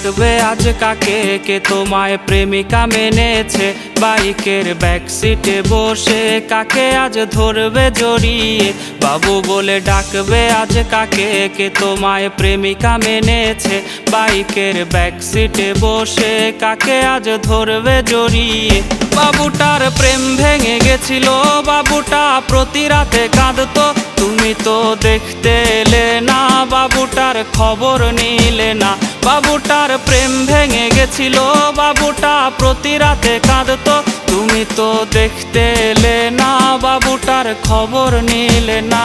ডাকবে আজ কাকে, কে তোমায় প্রেমিকা মেনেছে। বাইকের ব্যাক সিটে বসে কাকে আজ ধরবে জড়িয়ে। বাবু বলে ডাকবে আজ কাকে, কে তোমায় প্রেমিকা মেনেছে। বাইকের ব্যাক সিটে বসে কাকে আজ ধরবে জড়িয়ে। বাবুটার প্রেম ভেঙে গেছিল, বাবুটা প্রতি রাতে কাঁদতো। তুমি তো দেখতে এলে না, বাবুটার খবর নিলে না। বাবুটার প্রেম ভেঙে গেছিল, বাবুটা প্রতি রাতে কাঁদতো। তুমি তো দেখতে এলে না, বাবুটার খবর নিলে না।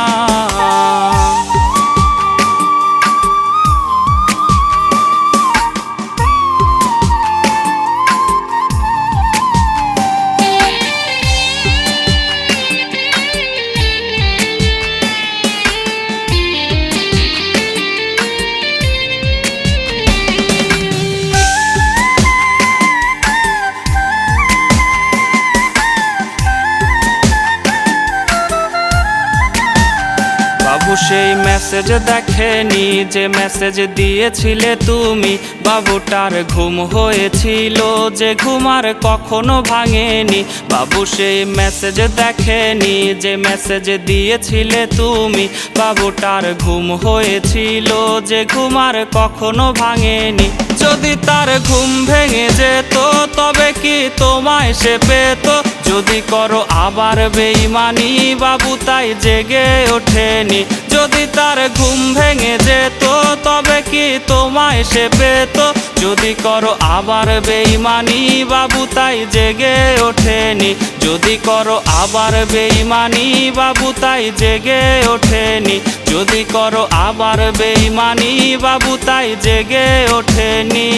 বাবু সেই মেসেজ দেখেনি যে মেসেজ দিয়েছিলে তুমি। বাবুটার ঘুম হয়েছিল যে ঘুম আর কখনো ভাঙেনি। বাবু সেই মেসেজ দেখেনি যে মেসেজ দিয়েছিলে তুমি। বাবুটার ঘুম হয়েছিল যে ঘুম আর কখনো ভাঙেনি। যদি তার ঘুম ভেঙে যেত তবে কি তোমায় সে পেত। যদি করো আবার বেঈমানি, বাবু তাই জেগে ওঠেনি। যদি তার ঘুম ভেঙে যেত তবে কি তোমায় সে পেত। যদি করো আবার বেঈমানি, বাবু তাই জেগে ওঠেনি। যদি করো আবার বেঈমানি, বাবু তাই জেগে ওঠেনি। যদি করো আবার বেঈমানি, বাবু তাই জেগে ওঠেনি।